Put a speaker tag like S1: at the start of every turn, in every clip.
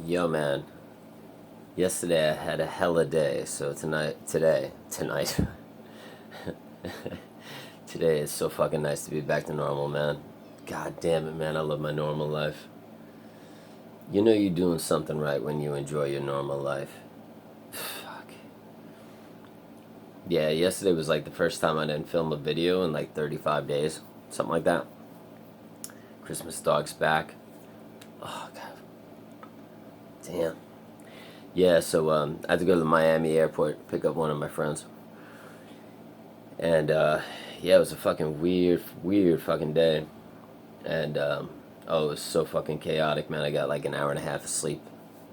S1: Yo, man. Yesterday I had a hella day, so tonight, today is so fucking nice to be back to normal, man. God damn it, man. I love my normal life. You know you're doing something right when you enjoy your normal life. Fuck. Yeah, yesterday was like the first time I didn't film a video in like 35 days. Something like that. Christmas dog's back. Oh, God. Damn. Yeah, so I had to go to the Miami airport, pick up one of my friends. And yeah, it was a fucking weird fucking day. And oh, it was so fucking chaotic, man. I got like an hour and a half of sleep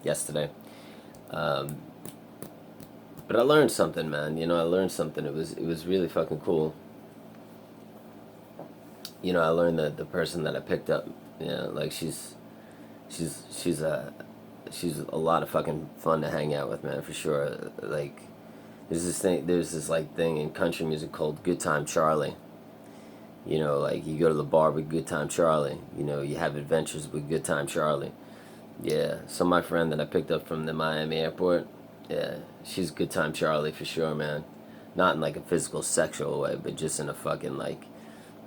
S1: yesterday. Um, but I learned something, man. I learned something. It was really fucking cool. I learned that the person that I picked up, like she's she's a she's a lot of fucking fun to hang out with, man, for sure. Like there's this like thing in country music called Good Time Charlie. Like you go to the bar with Good Time Charlie. You have adventures with Good Time Charlie. Yeah. So my friend that I picked up from the Miami airport, yeah, she's Good Time Charlie for sure, man. Not in like a physical sexual way, but just in a fucking like,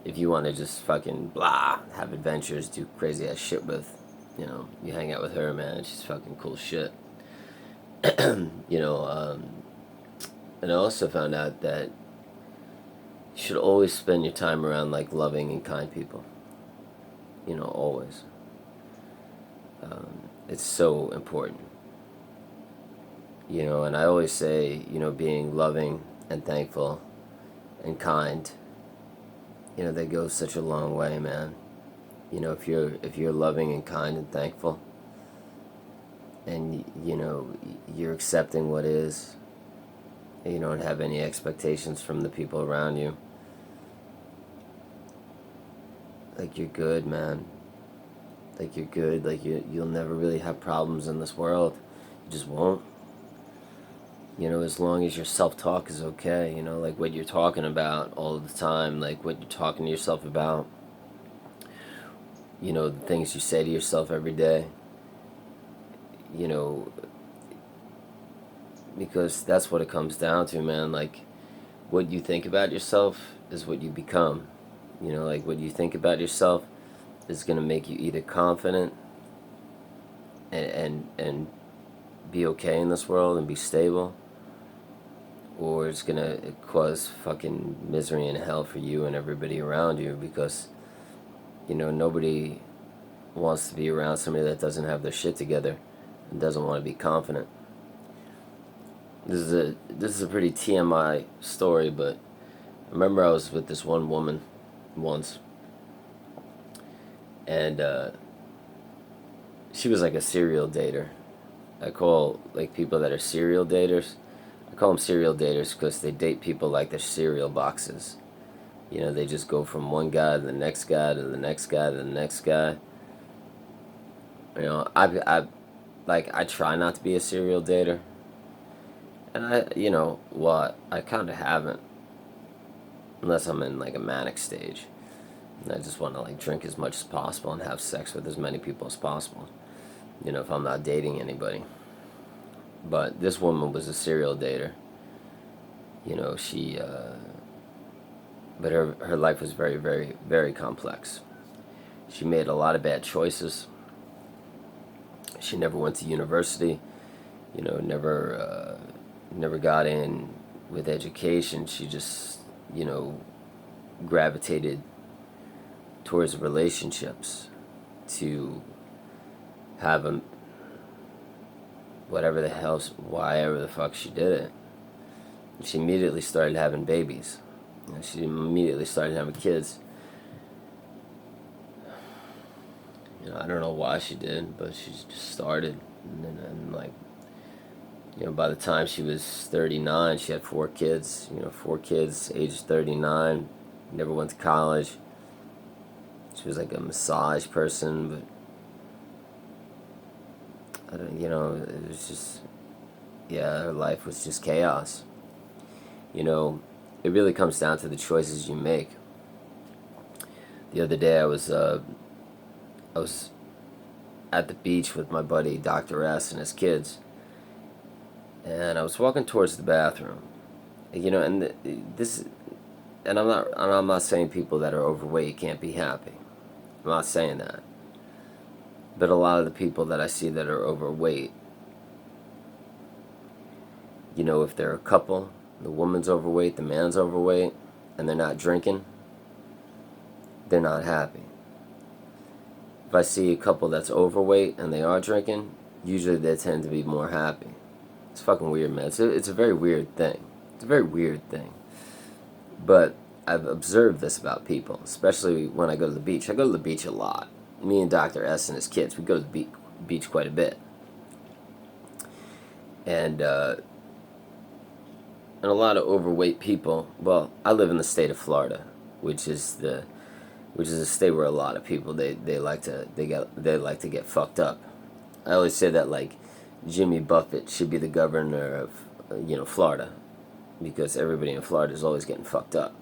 S1: if you want to just fucking blah, have adventures, do crazy ass shit with, you hang out with her, man. She's fucking cool shit. you know, um, and I also found out that you should always spend your time around like loving and kind people. Always. It's so important. And I always say, being loving and thankful and kind, they go such a long way, man. If you're loving and kind and thankful, and you're accepting what is, and you don't have any expectations from the people around you, like you're good, man. Like you're good. Like you'll never really have problems in this world. You just won't. As long as your self-talk is okay, like what you're talking about all the time, like what you're talking to yourself about, the things you say to yourself every day, you know, because that's what it comes down to, man. Like, what you think about yourself is what you become. Like what you think about yourself is gonna make you either confident and be okay in this world and be stable, or it's gonna cause fucking misery and hell for you and everybody around you, because nobody wants to be around somebody that doesn't have their shit together and doesn't want to be confident. This is a pretty TMI story, but I remember I was with this one woman once, and she was like a serial dater. I call like people that are serial daters. I call them serial daters because they date people like they're cereal boxes. They just go from one guy to the next guy to the next guy to the next guy. I try not to be a serial dater, and I kind of haven't, unless I'm in like a manic stage, and I just want to like drink as much as possible and have sex with as many people as possible. If I'm not dating anybody. But this woman was a serial dater. She, but her life was very, very, very complex. She made a lot of bad choices. She never went to university. Never got in with education. She just, gravitated towards relationships to have a whatever the hell, why the fuck she did it. She immediately started having babies. She immediately started having kids. I don't know why she did, but she just started. And like, by the time she was 39, she had 4 kids. 4 kids, age 39. Never went to college. She was like a massage person, but I don't, it was just, yeah, her life was just chaos. It really comes down to the choices you make. The other day I was at the beach with my buddy Dr. S and his kids, and I was walking towards the bathroom. You know, and this, and I'm not saying people that are overweight can't be happy. I'm not saying that. But a lot of the people that I see that are overweight, you know, if they're a couple, the woman's overweight, the man's overweight, and they're not drinking, they're not happy. If I see a couple that's overweight and they are drinking, usually they tend to be more happy. It's fucking weird, man. It's a very weird thing. It's a very weird thing. But I've observed this about people, especially when I go to the beach. I go to the beach a lot. Me and Dr. S and his kids, we go to the beach quite a bit. And a lot of overweight people, well, I live in the state of Florida, which is a state where a lot of people they like to get fucked up. I always say that, like, Jimmy Buffett should be the governor of Florida, because everybody in Florida is always getting fucked up.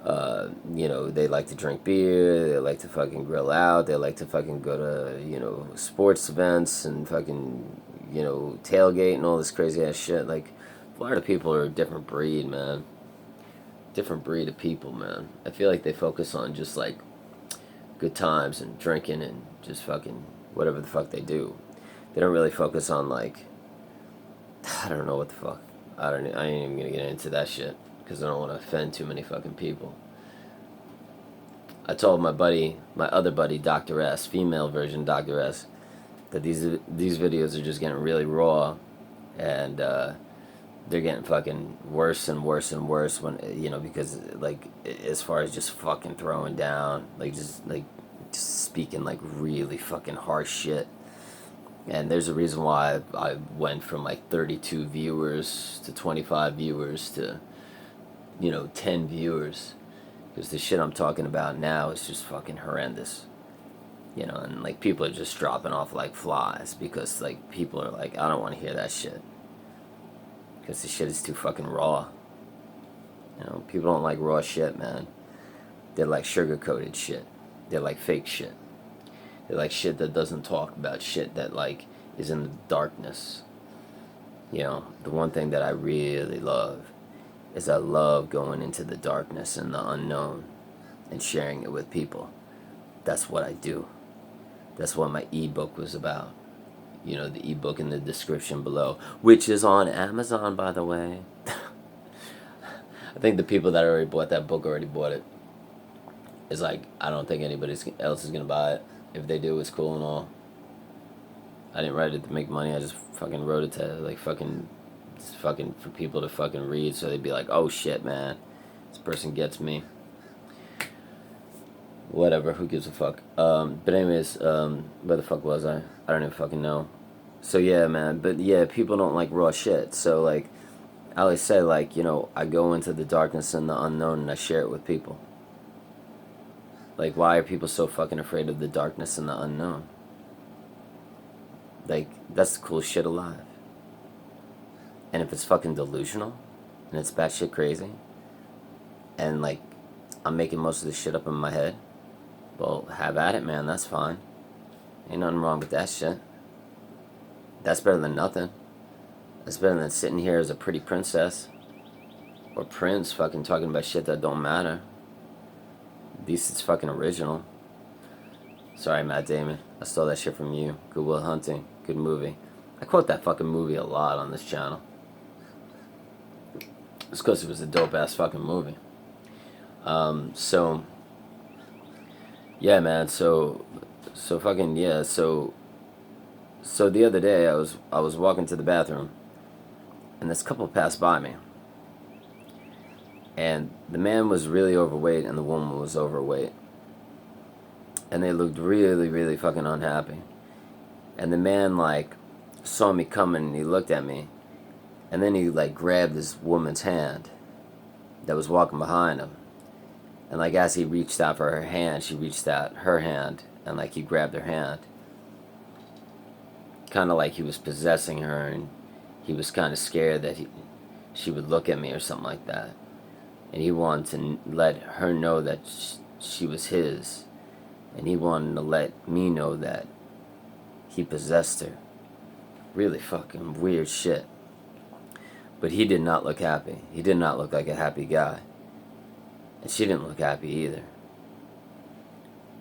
S1: They like to drink beer, they like to fucking grill out, they like to fucking go to, sports events and fucking, tailgate and all this crazy ass shit. Like, Florida people are a different breed, man. Different breed of people, man. I feel like they focus on just, like, good times and drinking and just fucking whatever the fuck they do. They don't really focus on, like, I don't know what the fuck. I ain't even gonna get into that shit, because I don't want to offend too many fucking people. I told my other buddy, Dr. S, female version Dr. S, that these videos are just getting really raw, and they're getting fucking worse and worse and worse when, because, like, as far as just fucking throwing down, just speaking, like, really fucking harsh shit. And there's a reason why I went from, like, 32 viewers to 25 viewers to, 10 viewers. Because the shit I'm talking about now is just fucking horrendous. And, like, people are just dropping off like flies because, like, people are like, I don't want to hear that shit. Because the shit is too fucking raw. People don't like raw shit, man. They like sugar-coated shit. They like fake shit. They like shit that doesn't talk about shit that, like, is in the darkness. The one thing that I really love is I love going into the darkness and the unknown and sharing it with people. That's what I do. That's what my ebook was about. The ebook in the description below, which is on Amazon, by the way. I think the people that already bought that book already bought it. It's like, I don't think anybody else is going to buy it. If they do, it's cool and all. I didn't write it to make money. I just fucking wrote it to, like, just fucking for people to fucking read, so they'd be like, oh shit, man, this person gets me. Whatever, who gives a fuck? But anyways, where the fuck was I? I don't even fucking know. So yeah, man, but yeah, people don't like raw shit. So, like, I always say, like, I go into the darkness and the unknown and I share it with people. Like, why are people so fucking afraid of the darkness and the unknown? Like, that's the coolest shit alive. And if it's fucking delusional, and it's batshit crazy, and, like, I'm making most of this shit up in my head, well, have at it, man, that's fine. Ain't nothing wrong with that shit. That's better than nothing. That's better than sitting here as a pretty princess or prince fucking talking about shit that don't matter. At least it's fucking original. Sorry, Matt Damon. I stole that shit from you. Good Will Hunting. Good movie. I quote that fucking movie a lot on this channel. It's because it was a dope-ass fucking movie. Yeah, man, so fucking, yeah, so the other day I was walking to the bathroom, and this couple passed by me. And the man was really overweight and the woman was overweight. And they looked really, really fucking unhappy. And the man, like, saw me coming and he looked at me. And then he, like, grabbed this woman's hand that was walking behind him. And, like, as he reached out for her hand, she reached out her hand. And, like, he grabbed her hand. Kind of like he was possessing her, and he was kind of scared that she would look at me or something like that. And he wanted to let her know that she was his. And he wanted to let me know that he possessed her. Really fucking weird shit. But he did not look happy. He did not look like a happy guy. And she didn't look happy either.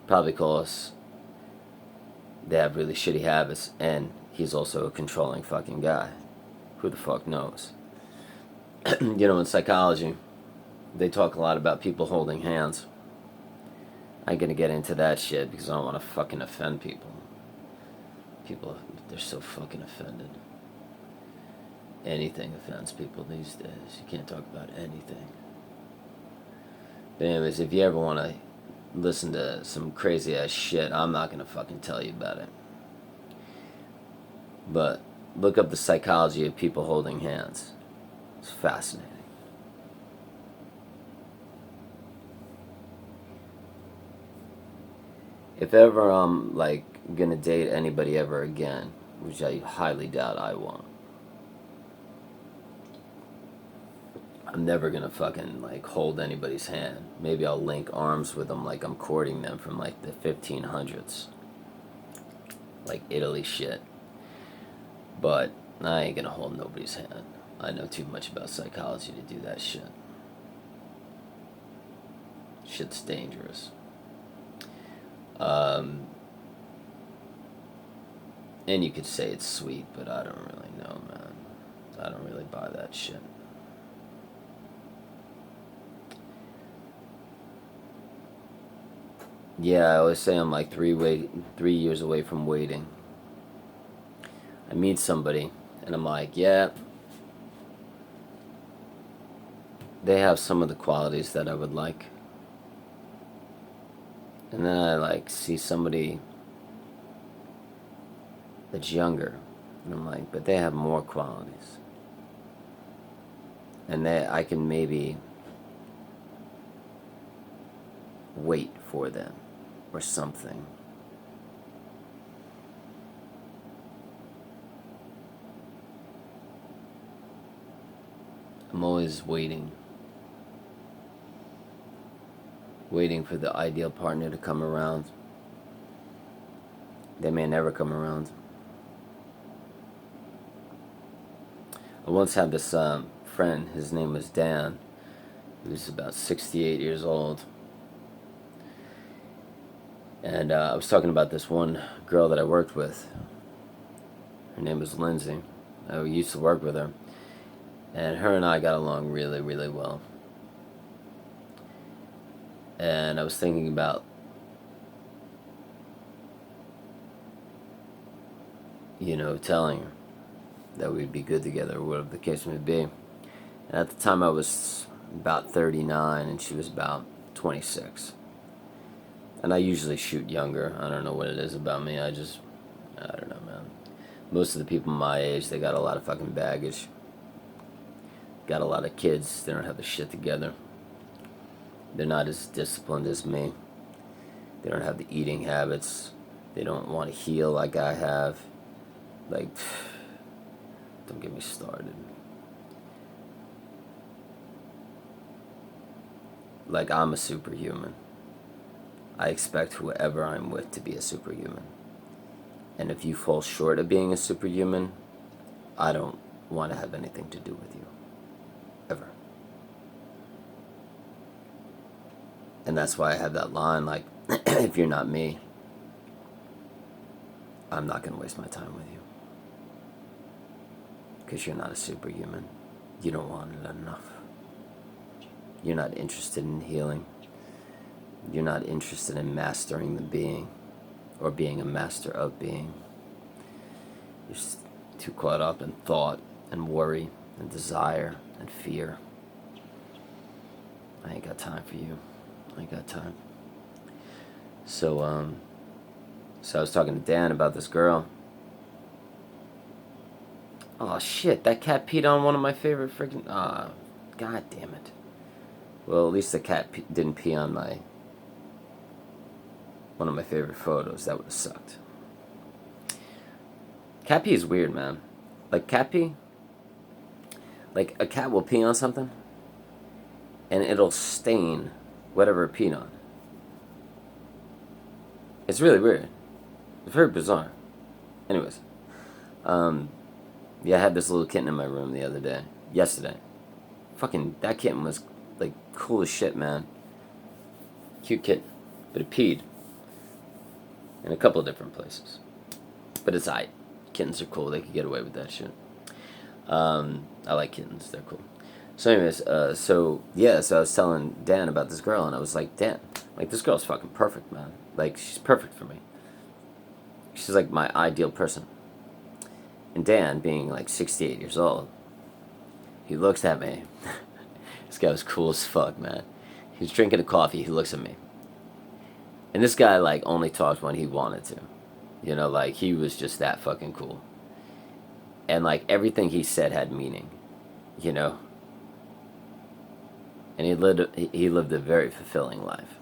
S1: Probably because they have really shitty habits, and he's also a controlling fucking guy. Who the fuck knows? You know, in psychology, they talk a lot about people holding hands. I ain't gonna get into that shit because I don't want to fucking offend people. People, they're so fucking offended. Anything offends people these days. You can't talk about anything. But anyways, if you ever want to listen to some crazy ass shit, I'm not gonna fucking tell you about it. But look up the psychology of people holding hands. It's fascinating. If ever I'm like gonna date anybody ever again, which I highly doubt I won't, I'm never gonna fucking like hold anybody's hand. Maybe I'll link arms with them like I'm courting them from like the 1500s. Like Italy shit. But I ain't gonna hold nobody's hand. I know too much about psychology to do that shit. Shit's dangerous. And you could say it's sweet, but I don't really know, man. I don't really buy that shit. Yeah, I always say I'm like 3 years away from waiting. I meet somebody, and I'm like, yeah, they have some of the qualities that I would like. And then I like see somebody that's younger, and I'm like, but they have more qualities. And I can maybe wait for them or something. I'm always waiting for the ideal partner to come around. They may never come around. I once had this friend, his name was Dan. He was about 68 years old. And I was talking about this one girl that I worked with. Her name was Lindsay. I used to work with her. And her and I got along really, really well. And I was thinking about, telling her that we'd be good together, or whatever the case may be. And at the time I was about 39 and she was about 26. And I usually shoot younger. I don't know what it is about me. I don't know, man. Most of the people my age, they got a lot of fucking baggage. Got a lot of kids. They don't have their shit together. They're not as disciplined as me. They don't have the eating habits. They don't want to heal like I have. Like, don't get me started. Like, I'm a superhuman. I expect whoever I'm with to be a superhuman. And if you fall short of being a superhuman, I don't want to have anything to do with you. Ever. And that's why I have that line, like, if you're not me, I'm not going to waste my time with you. Because you're not a superhuman. You don't want it enough. You're not interested in healing. You're not interested in mastering the being, or being a master of being. You're just too caught up in thought and worry and desire and fear. I ain't got time for you. I ain't got time. So I was talking to Dan about this girl. Oh shit, that cat peed on one of my favorite freaking... God damn it. Well, at least the cat didn't pee on one of my favorite photos. That would have sucked. Cat pee is weird, man. Like, cat pee... Like, a cat will pee on something, and it'll stain whatever it peed on. It's really weird. It's very bizarre. Anyways, yeah, I had this little kitten in my room yesterday. Fucking, that kitten was, like, cool as shit, man. Cute kitten. But it peed in a couple of different places. But it's aight. Kittens are cool. They can get away with that shit. I like kittens. They're cool. So anyways, so I was telling Dan about this girl, and I was like, Dan, like, this girl's fucking perfect, man. Like, she's perfect for me. She's like my ideal person. And Dan, being like 68 years old, he looks at me. This guy was cool as fuck, man. He's drinking a coffee. He looks at me. And this guy, like, only talked when he wanted to. You know, like, he was just that fucking cool. And, like, everything he said had meaning. You know? And he lived a very fulfilling life.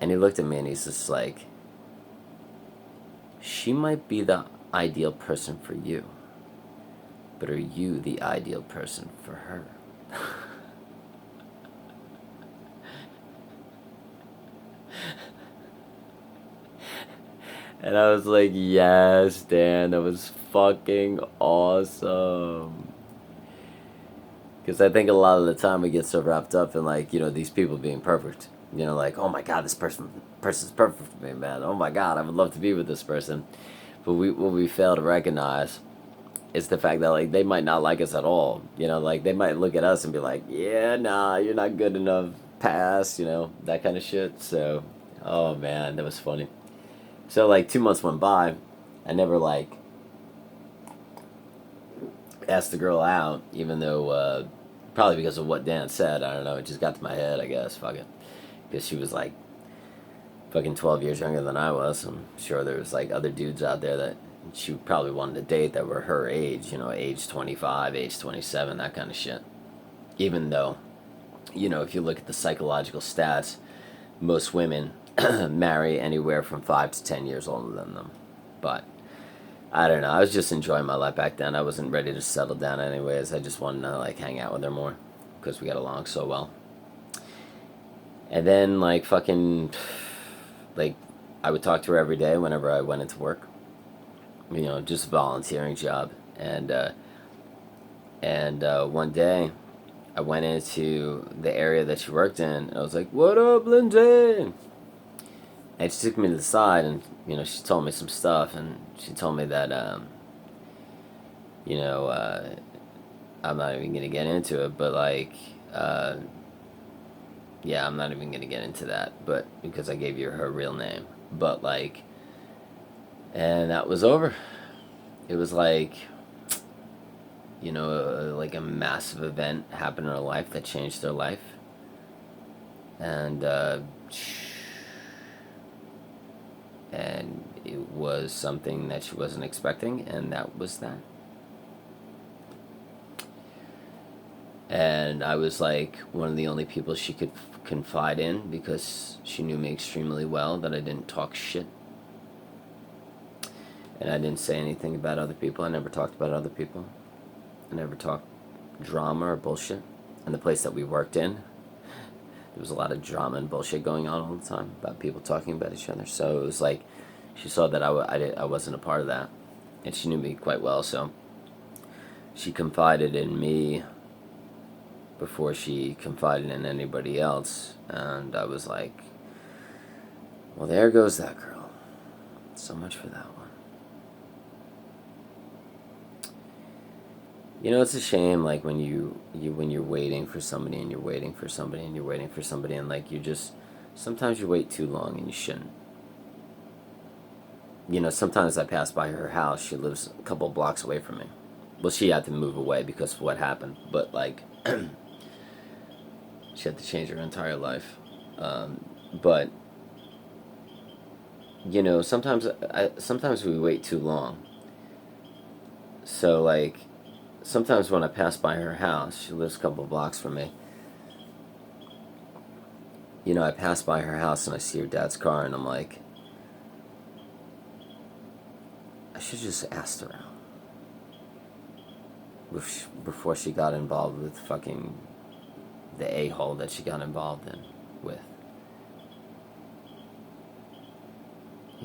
S1: And he looked at me and he's just like, she might be the ideal person for you, but are you the ideal person for her? And I was like, yes, Dan, that was fucking awesome. Because I think a lot of the time we get so wrapped up in, like, you know, these people being perfect. You know, like, oh my God, this person's perfect for me, man. Oh my God, I would love to be with this person. But what we fail to recognize is the fact that, like, they might not like us at all. You know, like, they might look at us and be like, yeah, nah, you're not good enough. Pass, you know, that kind of shit. So, oh man, that was funny. So, like, 2 months went by. I never, like, asked the girl out, even though, probably because of what Dan said. I don't know, it just got to my head, I guess. Fuck it. Because she was, like, fucking 12 years younger than I was. I'm sure there was, like, other dudes out there that she probably wanted to date that were her age, you know, age 25, age 27, that kind of shit. Even though, you know, if you look at the psychological stats, most women marry anywhere from 5 to 10 years older than them. But I don't know. I was just enjoying my life back then. I wasn't ready to settle down anyways. I just wanted to, like, hang out with her more because we got along so well. And then, like, fucking, like, I would talk to her every day whenever I went into work. You know, just a volunteering job. And one day, I went into the area that she worked in, and I was like, "What up, Lindsay?" And she took me to the side, and, you know, she told me some stuff, and she told me that, you know, I'm not even gonna get into it, but, like, yeah, I'm not even gonna get into that, but because I gave you her real name, but, like, and that was over. It was like, you know, like a massive event happened in her life that changed her life, and it was something that she wasn't expecting, and that was that. And I was like one of the only people she could confide in because she knew me extremely well, that I didn't talk shit. And I didn't say anything about other people. I never talked about other people. I never talked drama or bullshit. And the place that we worked in, there was a lot of drama and bullshit going on all the time about people talking about each other. So it was like she saw that I wasn't a part of that. And she knew me quite well, so she confided in me before she confided in anybody else. And I was like, well, there goes that girl. So much for that one. You know, it's a shame, like, when when you're waiting for somebody and you're waiting for somebody and you're waiting for somebody, and, like, sometimes you wait too long and you shouldn't. You know, sometimes I pass by her house. She lives a couple blocks away from me. Well, she had to move away because of what happened, but, like, she had to change her entire life. But, you know, sometimes we wait too long. So, like, sometimes when I pass by her house, she lives a couple blocks from me. You know, I pass by her house and I see her dad's car, and I'm like, I should just asked her out before she got involved with fucking the a-hole that she got involved in with.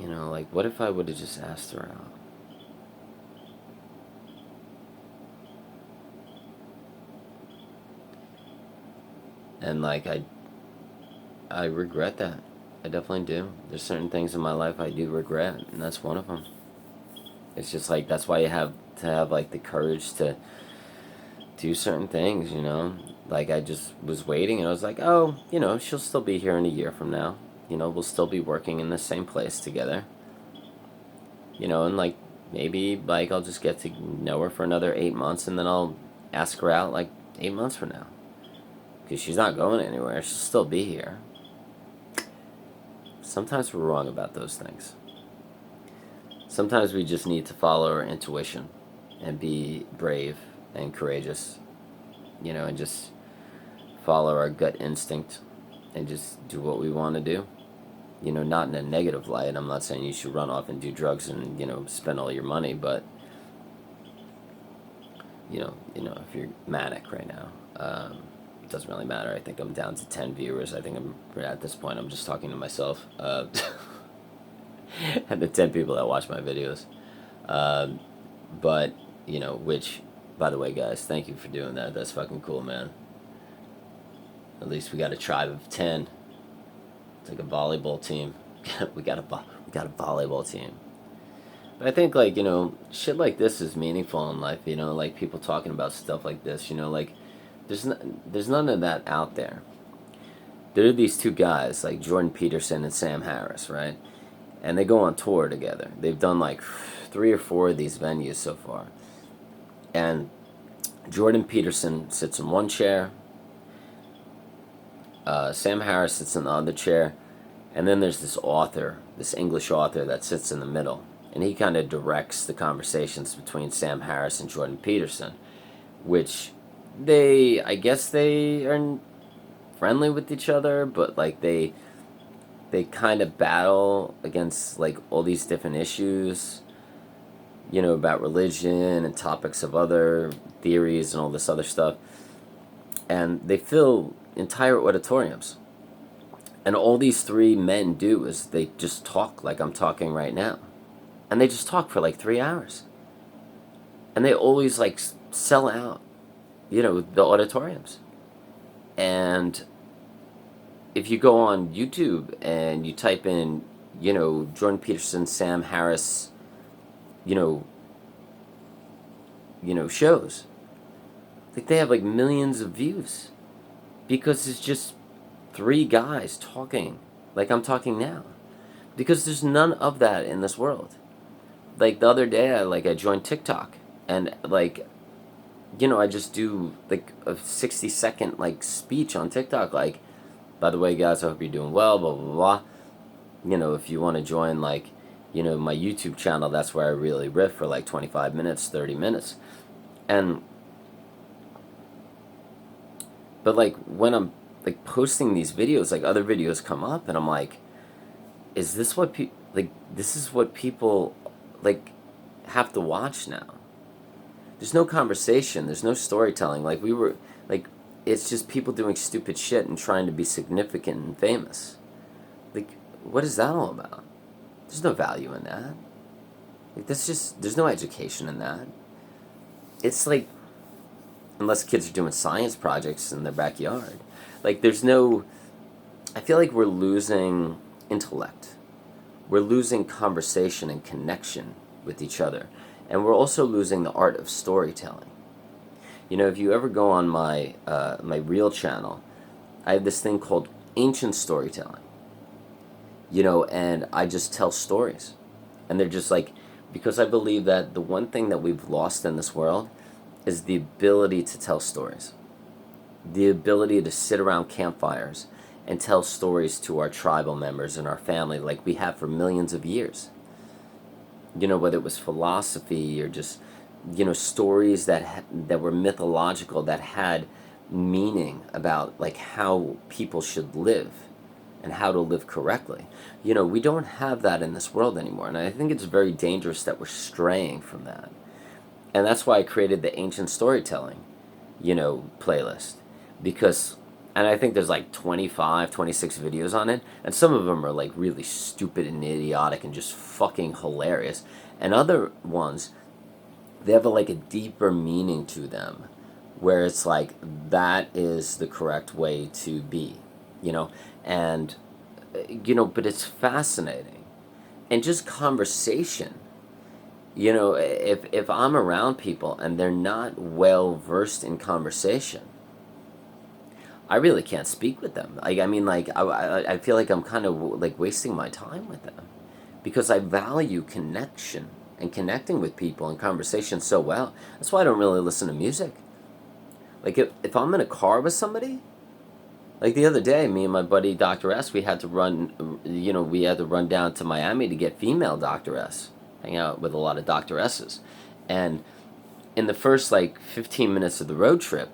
S1: You know, like, what if I would have just asked her out? And like, I regret that. I definitely do. There's certain things in my life I do regret, and that's one of them. It's just like, that's why you have to have like the courage to do certain things, you know? Like, I just was waiting and I was like, oh, you know, she'll still be here in a year from now. You know, we'll still be working in the same place together. You know, and like, maybe like I'll just get to know her for another 8 months and then I'll ask her out like 8 months from now. Because she's not going anywhere. She'll still be here. Sometimes we're wrong about those things. Sometimes we just need to follow our intuition and be brave and courageous, you know, and just follow our gut instinct and just do what we want to do. You know, not in a negative light. I'm not saying you should run off and do drugs and, you know, spend all your money, but you know, if you're manic right now, it doesn't really matter. I think I'm down to 10 viewers. I think I'm at this point. I'm just talking to myself, and the 10 people that watch my videos. But you know, which, by the way, guys, thank you for doing that. That's fucking cool, man. At least we got a tribe of 10. It's like a volleyball team. we got a volleyball team. But I think, like, you know, shit like this is meaningful in life. You know, like people talking about stuff like this. You know, like there's none of that out there. There are these two guys, like Jordan Peterson and Sam Harris, right? And they go on tour together. They've done like 3 or 4 of these venues so far. And Jordan Peterson sits in one chair. Sam Harris sits in the other chair. And then there's this author, this English author that sits in the middle. And he kind of directs the conversations between Sam Harris and Jordan Peterson, which I guess they are friendly with each other, but like they kind of battle against like all these different issues, you know, about religion and topics of other theories and all this other stuff. And they fill entire auditoriums. And all these 3 men do is they just talk like I'm talking right now. And they just talk for like 3 hours. And they always like sell out, you know, the auditoriums. And if you go on YouTube and you type in, you know, Jordan Peterson, Sam Harris, you know, shows, like they have like millions of views because it's just 3 guys talking like I'm talking now. Because there's none of that in this world. Like the other day, I joined TikTok and like, you know, I just do like a 60-second like speech on TikTok, like, by the way, guys, I hope you're doing well, blah, blah, blah. You know, if you want to join, like, you know, my YouTube channel, that's where I really riff for like 25 minutes, 30 minutes. But like, when I'm like posting these videos, like other videos come up and I'm like, is this what this is what people, like, have to watch now? There's no conversation, there's no storytelling. Like, it's just people doing stupid shit and trying to be significant and famous. Like, what is that all about? There's no value in that. Like, there's no education in that. It's like, unless kids are doing science projects in their backyard. Like, I feel like we're losing intellect. We're losing conversation and connection with each other. And we're also losing the art of storytelling. You know, if you ever go on my real channel, I have this thing called ancient storytelling. You know, and I just tell stories. And they're just like, because I believe that the one thing that we've lost in this world is the ability to tell stories. The ability to sit around campfires and tell stories to our tribal members and our family like we have for millions of years. You know, whether it was philosophy or just, you know, stories that were mythological, that had meaning about like how people should live and how to live correctly. You know, we don't have that in this world anymore, and I think it's very dangerous that we're straying from that. And that's why I created the ancient storytelling, you know, playlist, because And I think there's like 25, 26 videos on it, and some of them are like really stupid and idiotic and just fucking hilarious. And other ones, they have like a deeper meaning to them, where it's like that is the correct way to be, you know? And, but it's fascinating. And just conversation. If I'm around people and they're not well versed in conversation, I really can't speak with them. I feel like I'm kind of like wasting my time with them, because I value connection and connecting with people and conversation so well. That's why I don't really listen to music. Like if I'm in a car with somebody, like the other day, me and my buddy Dr. S, we had to run down to Miami to get female Dr. S, hang out with a lot of Dr. S's. And in the first like 15 minutes of the road trip,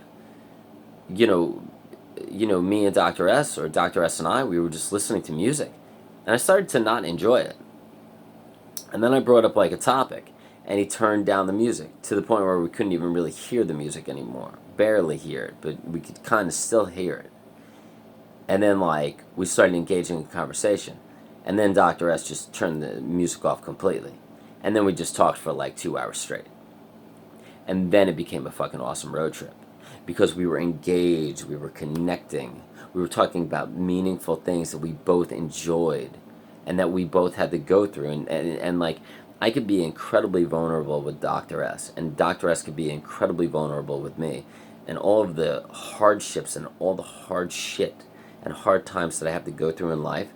S1: me and Dr. S, or Dr. S and I, we were just listening to music. And I started to not enjoy it. And then I brought up like a topic, and he turned down the music to the point where we couldn't even really hear the music anymore. Barely hear it, but we could kind of still hear it. And then like we started engaging in conversation. And then Dr. S just turned the music off completely. And then we just talked for like 2 hours straight. And then it became a fucking awesome road trip, because we were engaged, we were connecting, we were talking about meaningful things that we both enjoyed and that we both had to go through. And like, I could be incredibly vulnerable with Dr. S, and Dr. S could be incredibly vulnerable with me. And all of the hardships and all the hard shit and hard times that I have to go through in life,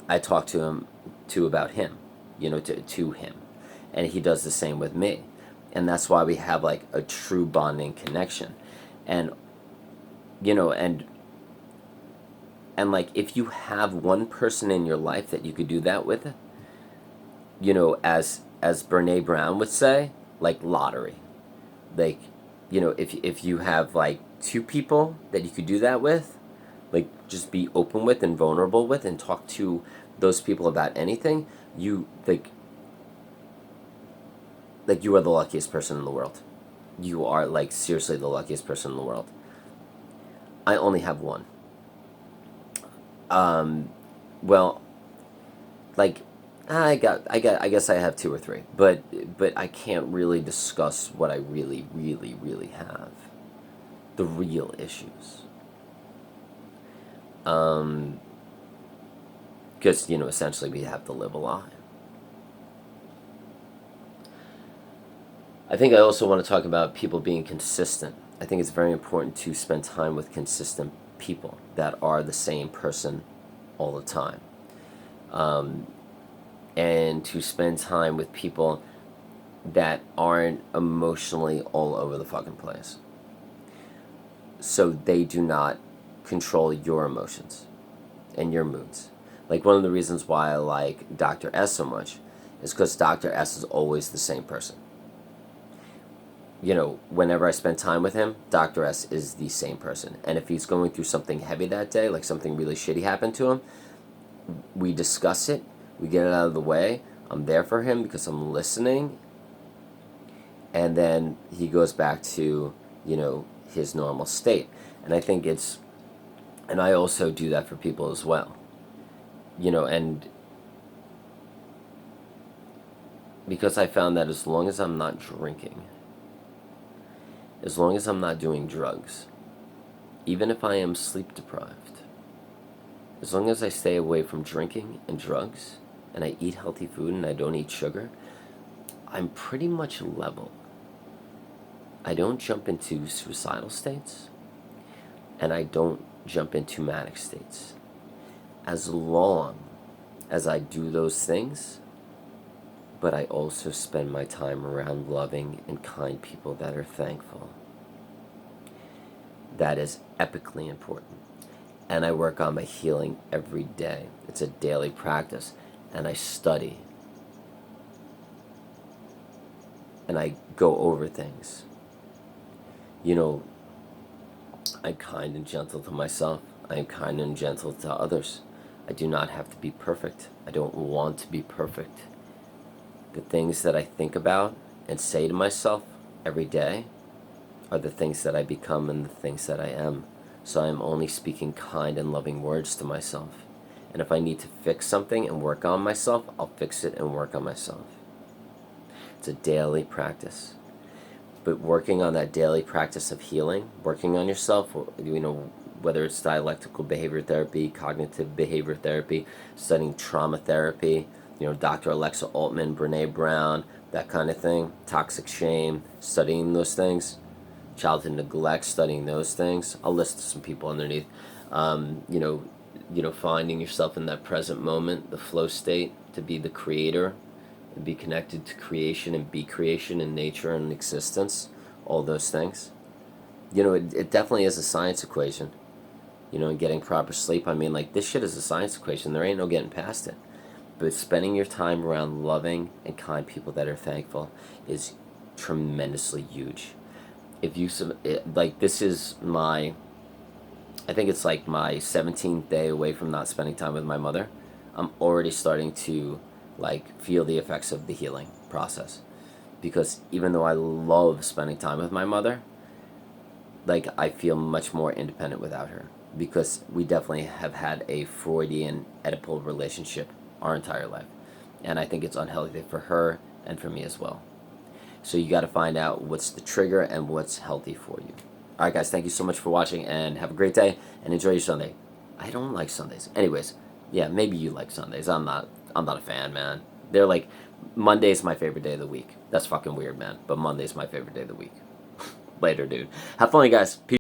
S1: I talk to him about him, to him. And he does the same with me. And that's why we have like a true bonding connection. And and like, if you have one person in your life that you could do that with, as Brene Brown would say, like lottery. Like, if you have like 2 people that you could do that with, like just be open with and vulnerable with and talk to those people about anything, you you are the luckiest person in the world. You are like seriously the luckiest person in the world. I only have one. Well, like I guess I have 2 or 3, but I can't really discuss what I really, really, really have. The real issues. Because, essentially we have to live a lie. I think I also want to talk about people being consistent. I think it's very important to spend time with consistent people that are the same person all the time. And to spend time with people that aren't emotionally all over the fucking place, so they do not control your emotions and your moods. Like, one of the reasons why I like Dr. S so much is because Dr. S is always the same person. Whenever I spend time with him, Dr. S is the same person. And if he's going through something heavy that day, like something really shitty happened to him, we discuss it, we get it out of the way, I'm there for him because I'm listening, and then he goes back to, his normal state. And I think and I also do that for people as well. And because I found that as long as I'm not drinking, as long as I'm not doing drugs, even if I am sleep deprived, as long as I stay away from drinking and drugs, and I eat healthy food and I don't eat sugar, I'm pretty much level. I don't jump into suicidal states, and I don't jump into manic states. As long as I do those things, but I also spend my time around loving and kind people that are thankful. That is epically important. And I work on my healing every day. It's a daily practice. And I study. And I go over things. I'm kind and gentle to myself. I am kind and gentle to others. I do not have to be perfect. I don't want to be perfect. The things that I think about and say to myself every day are the things that I become and the things that I am. so I'm only speaking kind and loving words to myself. And if I need to fix something and work on myself, I'll fix it and work on myself. It's a daily practice. But working on that daily practice of healing, working on yourself, whether it's dialectical behavior therapy, cognitive behavior therapy, studying trauma therapy, Dr. Alexa Altman, Brene Brown, that kind of thing, toxic shame, studying those things, childhood neglect, studying those things. I'll list some people underneath. Finding yourself in that present moment, the flow state, to be the creator, and be connected to creation and be creation in nature and existence, all those things. It definitely is a science equation. And getting proper sleep. I mean, like, this shit is a science equation. There ain't no getting past it. But spending your time around loving and kind people that are thankful is tremendously huge. This is I think it's like my 17th day away from not spending time with my mother. I'm already starting to feel the effects of the healing process, because even though I love spending time with my mother, I feel much more independent without her, because we definitely have had a Freudian Oedipal relationship our entire life, and I think it's unhealthy for her and for me as well. So you got to find out what's the trigger and what's healthy for you. All right, guys, thank you so much for watching, and have a great day, and enjoy your Sunday. I don't like Sundays. Anyways, yeah, maybe you like Sundays. I'm not a fan, man. They're like, Monday's my favorite day of the week. That's fucking weird, man. But Monday's my favorite day of the week. Later, dude. Have fun, you guys. Peace.